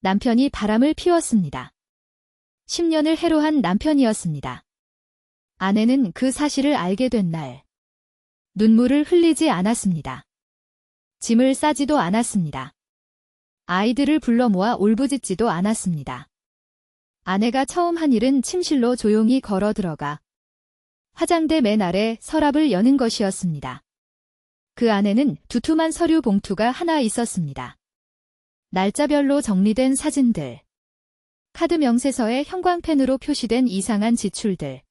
남편이 바람을 피웠습니다. 10년을 해로한 남편이었습니다. 아내는 그 사실을 알게 된 날, 눈물을 흘리지 않았습니다. 짐을 싸지도 않았습니다. 아이들을 불러 모아 울부짖지도 않았습니다. 아내가 처음 한 일은 침실로 조용히 걸어 들어가 화장대 맨 아래 서랍을 여는 것이었습니다. 그 안에는 두툼한 서류 봉투가 하나 있었습니다. 날짜별로 정리된 사진들, 카드 명세서에 형광펜으로 표시된 이상한 지출들,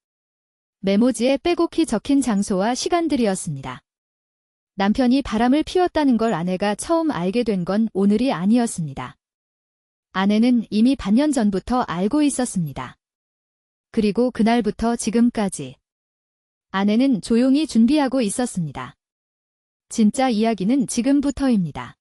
메모지에 빼곡히 적힌 장소와 시간들이었습니다. 남편이 바람을 피웠다는 걸 아내가 처음 알게 된 건 오늘이 아니었습니다. 아내는 이미 반년 전부터 알고 있었습니다. 그리고 그날부터 지금까지 아내는 조용히 준비하고 있었습니다. 진짜 이야기는 지금부터입니다.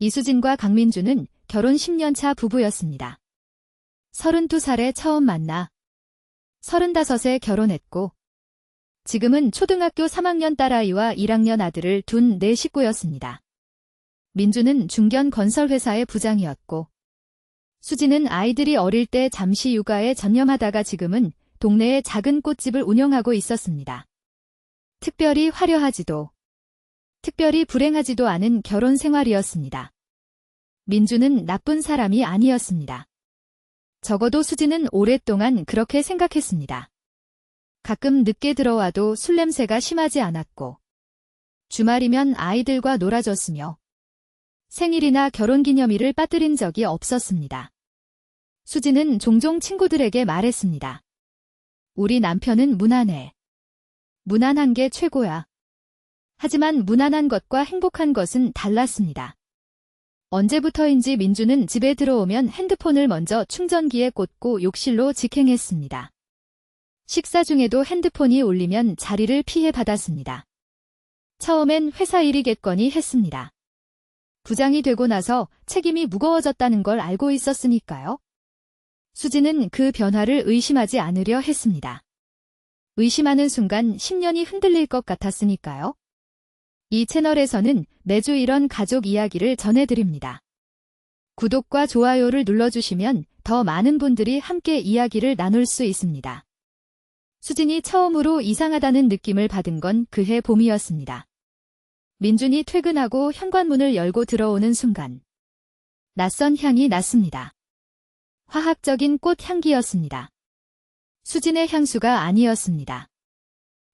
이수진과 강민주는 결혼 10년 차 부부였습니다. 32살에 처음 만나 35에 결혼했고 지금은 초등학교 3학년 딸아이와 1학년 아들을 둔 네 식구였습니다. 민주는 중견 건설회사의 부장이었고 수진은 아이들이 어릴 때 잠시 육아에 전념하다가 지금은 동네에 작은 꽃집을 운영하고 있었습니다. 특별히 화려하지도 특별히 불행하지도 않은 결혼 생활이었습니다. 민주는 나쁜 사람이 아니었습니다. 적어도 수진은 오랫동안 그렇게 생각했습니다. 가끔 늦게 들어와도 술 냄새가 심하지 않았고 주말이면 아이들과 놀아줬으며 생일이나 결혼기념일을 빠뜨린 적이 없었습니다. 수진은 종종 친구들에게 말했습니다. 우리 남편은 무난해. 무난한 게 최고야. 하지만 무난한 것과 행복한 것은 달랐습니다. 언제부터인지 민주는 집에 들어오면 핸드폰을 먼저 충전기에 꽂고 욕실로 직행했습니다. 식사 중에도 핸드폰이 울리면 자리를 피해 받았습니다. 처음엔 회사 일이겠거니 했습니다. 부장이 되고 나서 책임이 무거워졌다는 걸 알고 있었으니까요. 수진은 그 변화를 의심하지 않으려 했습니다. 의심하는 순간 10년이 흔들릴 것 같았으니까요. 이 채널에서는 매주 이런 가족 이야기를 전해드립니다. 구독과 좋아요를 눌러주시면 더 많은 분들이 함께 이야기를 나눌 수 있습니다. 수진이 처음으로 이상하다는 느낌을 받은 건 그해 봄이었습니다. 민준이 퇴근하고 현관문을 열고 들어오는 순간 낯선 향이 났습니다. 화학적인 꽃 향기였습니다. 수진의 향수가 아니었습니다.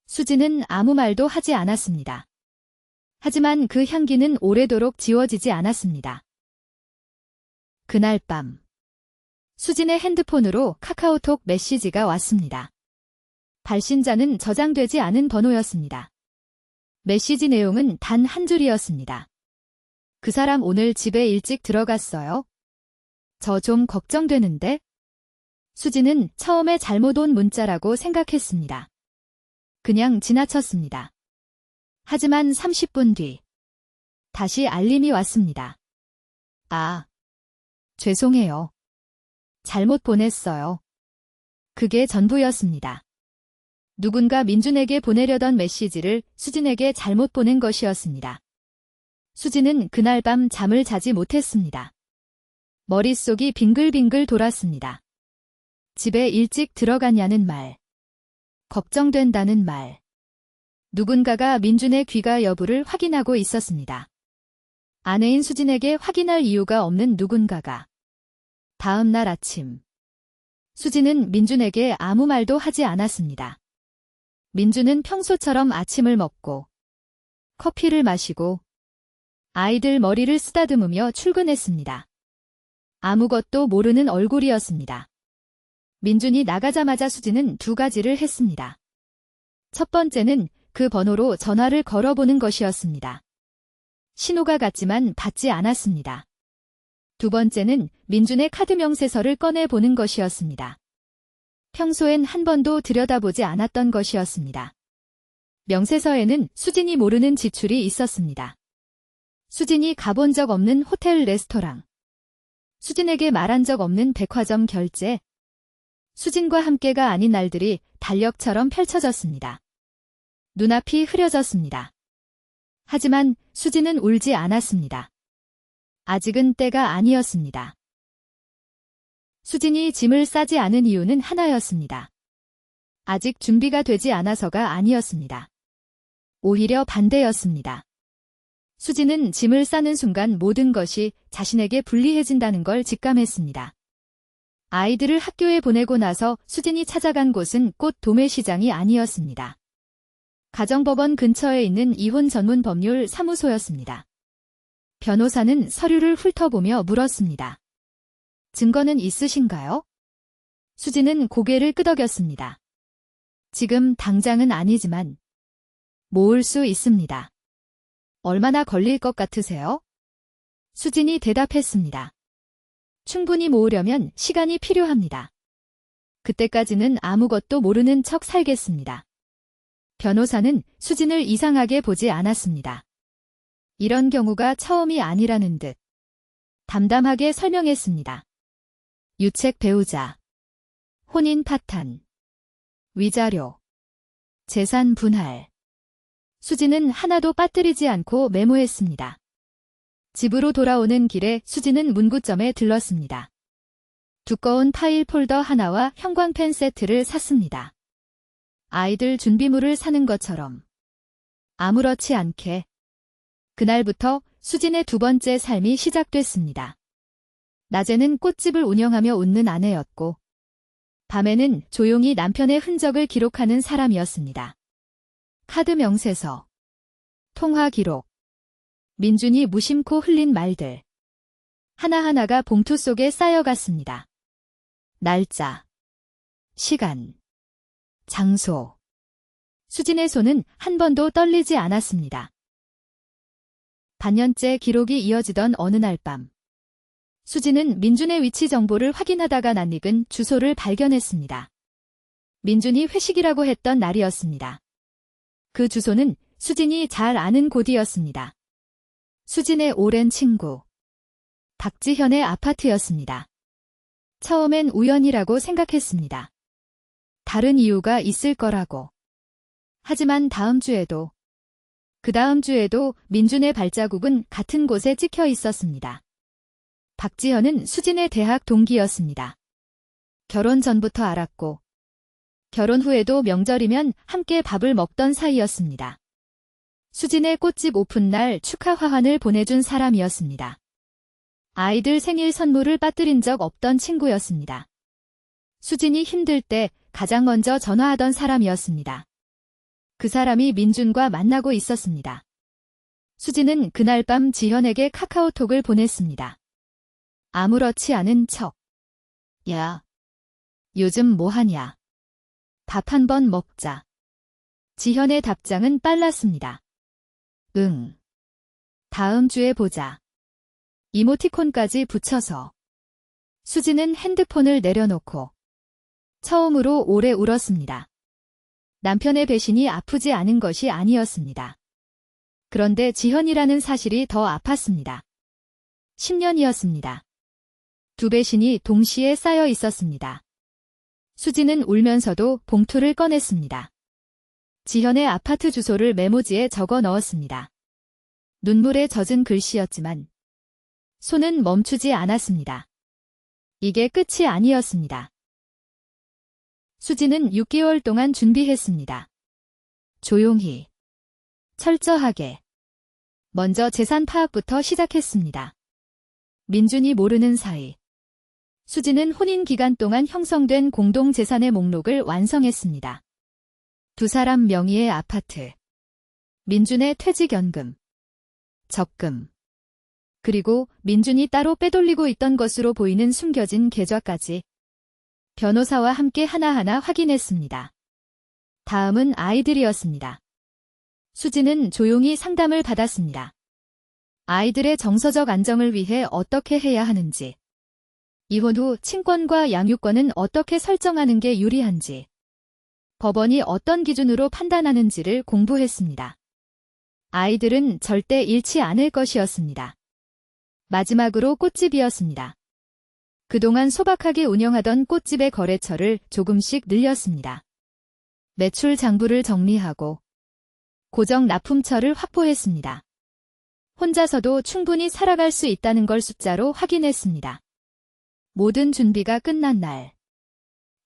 수진은 아무 말도 하지 않았습니다. 하지만 그 향기는 오래도록 지워지지 않았습니다. 그날 밤 수진의 핸드폰으로 카카오톡 메시지가 왔습니다. 발신자는 저장되지 않은 번호였습니다. 메시지 내용은 단 한 줄이었습니다. 그 사람 오늘 집에 일찍 들어갔어요. 저 좀 걱정되는데? 수진은 처음에 잘못 온 문자라고 생각했습니다. 그냥 지나쳤습니다. 하지만 30분 뒤 다시 알림이 왔습니다. 아, 죄송해요. 잘못 보냈어요. 그게 전부였습니다. 누군가 민준에게 보내려던 메시지를 수진에게 잘못 보낸 것이었습니다. 수진은 그날 밤 잠을 자지 못했습니다. 머릿속이 빙글빙글 돌았습니다. 집에 일찍 들어갔냐는 말, 걱정된다는 말. 누군가가 민준의 귀가 여부를 확인하고 있었습니다. 아내인 수진에게 확인할 이유가 없는 누군가가. 다음 날 아침 수진은 민준에게 아무 말도 하지 않았습니다. 민준은 평소처럼 아침을 먹고 커피를 마시고 아이들 머리를 쓰다듬으며 출근했습니다. 아무것도 모르는 얼굴이었습니다. 민준이 나가자마자 수진은 두 가지를 했습니다. 첫 번째는 그 번호로 전화를 걸어보는 것이었습니다. 신호가 갔지만 받지 않았습니다. 두 번째는 민준의 카드 명세서를 꺼내보는 것이었습니다. 평소엔 한 번도 들여다보지 않았던 것이었습니다. 명세서에는 수진이 모르는 지출이 있었습니다. 수진이 가본 적 없는 호텔 레스토랑, 수진에게 말한 적 없는 백화점 결제, 수진과 함께가 아닌 날들이 달력처럼 펼쳐졌습니다. 눈앞이 흐려졌습니다. 하지만 수진은 울지 않았습니다. 아직은 때가 아니었습니다. 수진이 짐을 싸지 않은 이유는 하나였습니다. 아직 준비가 되지 않아서가 아니었습니다. 오히려 반대였습니다. 수진은 짐을 싸는 순간 모든 것이 자신에게 불리해진다는 걸 직감했습니다. 아이들을 학교에 보내고 나서 수진이 찾아간 곳은 꽃 도매시장이 아니었습니다. 가정법원 근처에 있는 이혼 전문 법률 사무소였습니다. 변호사는 서류를 훑어보며 물었습니다. 증거는 있으신가요? 수진은 고개를 끄덕였습니다. 지금 당장은 아니지만 모을 수 있습니다. 얼마나 걸릴 것 같으세요? 수진이 대답했습니다. 충분히 모으려면 시간이 필요합니다. 그때까지는 아무것도 모르는 척 살겠습니다. 변호사는 수진을 이상하게 보지 않았습니다. 이런 경우가 처음이 아니라는 듯 담담하게 설명했습니다. 유책 배우자, 혼인 파탄, 위자료, 재산 분할. 수지는 하나도 빠뜨리지 않고 메모했습니다. 집으로 돌아오는 길에 수지는 문구점에 들렀습니다. 두꺼운 파일 폴더 하나와 형광펜 세트를 샀습니다. 아이들 준비물을 사는 것처럼 아무렇지 않게. 그날부터 수진의 두 번째 삶이 시작됐습니다. 낮에는 꽃집을 운영하며 웃는 아내였고, 밤에는 조용히 남편의 흔적을 기록하는 사람이었습니다. 카드 명세서, 통화 기록, 민준이 무심코 흘린 말들. 하나하나가 봉투 속에 쌓여갔습니다. 날짜, 시간, 장소. 수진의 손은 한 번도 떨리지 않았습니다. 반년째 기록이 이어지던 어느 날 밤, 수진은 민준의 위치 정보를 확인하다가 낯익은 주소를 발견했습니다. 민준이 회식이라고 했던 날이었습니다. 그 주소는 수진이 잘 아는 곳이었습니다. 수진의 오랜 친구, 박지현의 아파트였습니다. 처음엔 우연이라고 생각했습니다. 다른 이유가 있을 거라고. 하지만 다음 주에도, 그 다음 주에도 민준의 발자국은 같은 곳에 찍혀 있었습니다. 박지현은 수진의 대학 동기였습니다. 결혼 전부터 알았고, 결혼 후에도 명절이면 함께 밥을 먹던 사이였습니다. 수진의 꽃집 오픈날 축하 화환을 보내준 사람이었습니다. 아이들 생일 선물을 빠뜨린 적 없던 친구였습니다. 수진이 힘들 때 가장 먼저 전화하던 사람이었습니다. 그 사람이 민준과 만나고 있었습니다. 수진은 그날 밤 지현에게 카카오톡을 보냈습니다. 아무렇지 않은 척. 야, 요즘 뭐 하냐? 밥 한 번 먹자. 지현의 답장은 빨랐습니다. 응. 다음 주에 보자. 이모티콘까지 붙여서. 수진은 핸드폰을 내려놓고 처음으로 오래 울었습니다. 남편의 배신이 아프지 않은 것이 아니었습니다. 그런데 지현이라는 사실이 더 아팠습니다. 10년이었습니다. 두 배신이 동시에 쌓여 있었습니다. 수진은 울면서도 봉투를 꺼냈습니다. 지현의 아파트 주소를 메모지에 적어 넣었습니다. 눈물에 젖은 글씨였지만 손은 멈추지 않았습니다. 이게 끝이 아니었습니다. 수진은 6개월 동안 준비했습니다. 조용히, 철저하게. 먼저 재산 파악부터 시작했습니다. 민준이 모르는 사이, 수진은 혼인 기간 동안 형성된 공동재산의 목록을 완성했습니다. 두 사람 명의의 아파트, 민준의 퇴직연금, 적금, 그리고 민준이 따로 빼돌리고 있던 것으로 보이는 숨겨진 계좌까지 변호사와 함께 하나하나 확인했습니다. 다음은 아이들이었습니다. 수진은 조용히 상담을 받았습니다. 아이들의 정서적 안정을 위해 어떻게 해야 하는지, 이혼 후 친권과 양육권은 어떻게 설정하는 게 유리한지, 법원이 어떤 기준으로 판단하는지를 공부했습니다. 아이들은 절대 잃지 않을 것이었습니다. 마지막으로 꽃집이었습니다. 그동안 소박하게 운영하던 꽃집의 거래처를 조금씩 늘렸습니다. 매출 장부를 정리하고 고정 납품처를 확보했습니다. 혼자서도 충분히 살아갈 수 있다는 걸 숫자로 확인했습니다. 모든 준비가 끝난 날,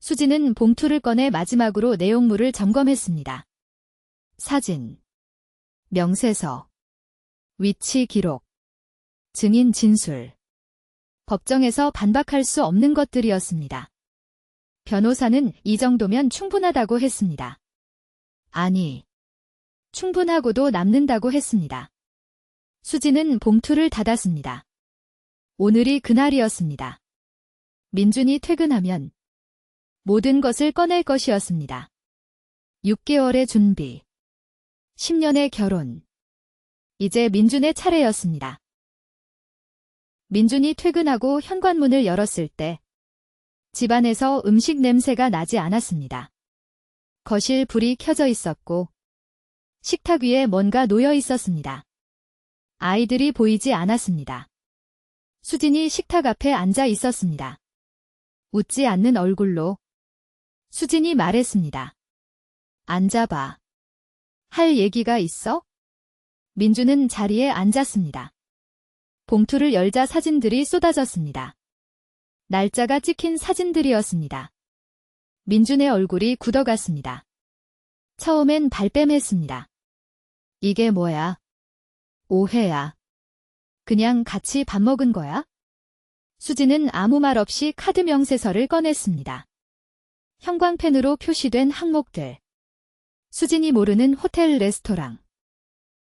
수진은 봉투를 꺼내 마지막으로 내용물을 점검했습니다. 사진, 명세서, 위치 기록, 증인 진술. 법정에서 반박할 수 없는 것들이었습니다. 변호사는 이 정도면 충분하다고 했습니다. 아니, 충분하고도 남는다고 했습니다. 수진은 봉투를 닫았습니다. 오늘이 그날이었습니다. 민준이 퇴근하면 모든 것을 꺼낼 것이었습니다. 6개월의 준비, 10년의 결혼. 이제 민준의 차례였습니다. 민준이 퇴근하고 현관문을 열었을 때 집안에서 음식 냄새가 나지 않았습니다. 거실 불이 켜져 있었고 식탁 위에 뭔가 놓여 있었습니다. 아이들이 보이지 않았습니다. 수진이 식탁 앞에 앉아 있었습니다. 웃지 않는 얼굴로 수진이 말했습니다. 앉아봐. 할 얘기가 있어? 민주는 자리에 앉았습니다. 봉투를 열자 사진들이 쏟아졌습니다. 날짜가 찍힌 사진들이었습니다. 민준의 얼굴이 굳어갔습니다. 처음엔 발뺌했습니다. 이게 뭐야? 오해야. 그냥 같이 밥 먹은 거야? 수진은 아무 말 없이 카드 명세서를 꺼냈습니다. 형광펜으로 표시된 항목들. 수진이 모르는 호텔 레스토랑.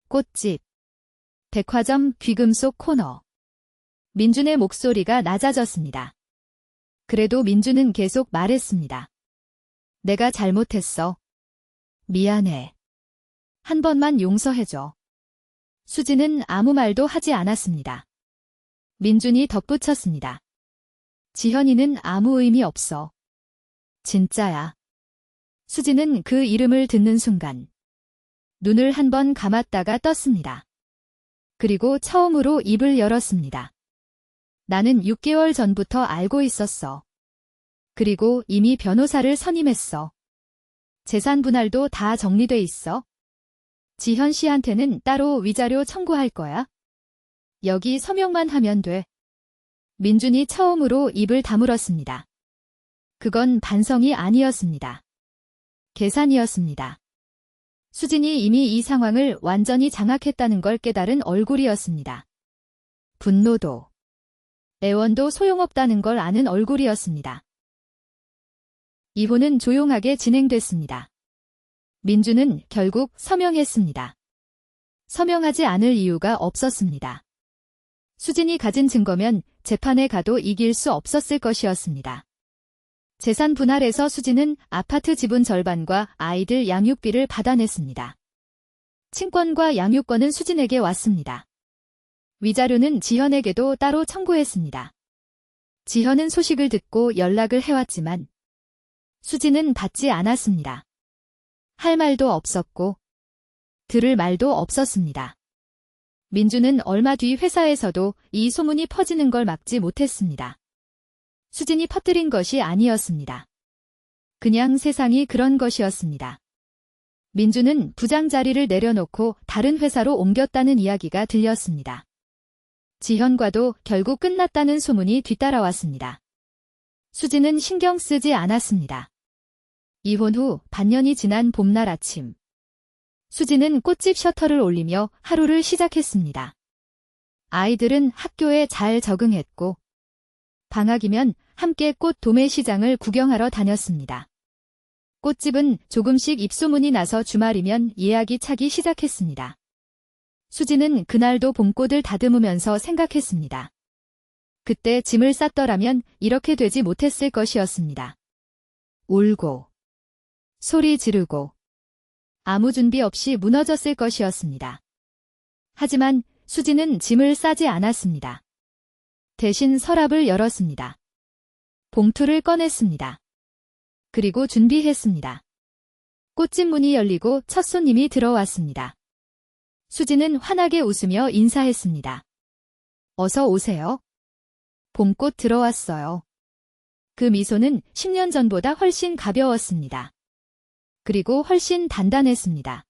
꽃집. 백화점 귀금속 코너. 민준의 목소리가 낮아졌습니다. 그래도 민준은 계속 말했습니다. 내가 잘못했어. 미안해. 한 번만 용서해줘. 수진은 아무 말도 하지 않았습니다. 민준이 덧붙였습니다. 지현이는 아무 의미 없어. 진짜야. 수진은 그 이름을 듣는 순간 눈을 한 번 감았다가 떴습니다. 그리고 처음으로 입을 열었습니다. 나는 6개월 전부터 알고 있었어. 그리고 이미 변호사를 선임했어. 재산 분할도 다 정리돼 있어. 지현 씨한테는 따로 위자료 청구할 거야. 여기 서명만 하면 돼. 민준이 처음으로 입을 다물었습니다. 그건 반성이 아니었습니다. 계산이었습니다. 수진이 이미 이 상황을 완전히 장악했다는 걸 깨달은 얼굴이었습니다. 분노도, 애원도 소용없다는 걸 아는 얼굴이었습니다. 이혼은 조용하게 진행됐습니다. 민주는 결국 서명했습니다. 서명하지 않을 이유가 없었습니다. 수진이 가진 증거면 재판에 가도 이길 수 없었을 것이었습니다. 재산 분할에서 수진은 아파트 지분 절반과 아이들 양육비를 받아냈습니다. 친권과 양육권은 수진에게 왔습니다. 위자료는 지현에게도 따로 청구했습니다. 지현은 소식을 듣고 연락을 해왔지만 수진은 받지 않았습니다. 할 말도 없었고 들을 말도 없었습니다. 민주는 얼마 뒤 회사에서도 이 소문이 퍼지는 걸 막지 못했습니다. 수진이 퍼뜨린 것이 아니었습니다. 그냥 세상이 그런 것이었습니다. 민주는 부장 자리를 내려놓고 다른 회사로 옮겼다는 이야기가 들렸습니다. 지현과도 결국 끝났다는 소문이 뒤따라왔습니다. 수진은 신경 쓰지 않았습니다. 이혼 후 반년이 지난 봄날 아침. 수진은 꽃집 셔터를 올리며 하루를 시작했습니다. 아이들은 학교에 잘 적응했고 방학이면 함께 꽃 도매 시장을 구경하러 다녔습니다. 꽃집은 조금씩 입소문이 나서 주말이면 예약이 차기 시작했습니다. 수진은 그날도 봄꽃을 다듬으면서 생각했습니다. 그때 짐을 쌌더라면 이렇게 되지 못했을 것이었습니다. 울고, 소리 지르고, 아무 준비 없이 무너졌을 것이었습니다. 하지만 수진은 짐을 싸지 않았습니다. 대신 서랍을 열었습니다. 봉투를 꺼냈습니다. 그리고 준비했습니다. 꽃집 문이 열리고 첫 손님이 들어왔습니다. 수진은 환하게 웃으며 인사했습니다. 어서 오세요. 봄꽃 들어왔어요. 그 미소는 10년 전보다 훨씬 가벼웠습니다. 그리고 훨씬 단단했습니다.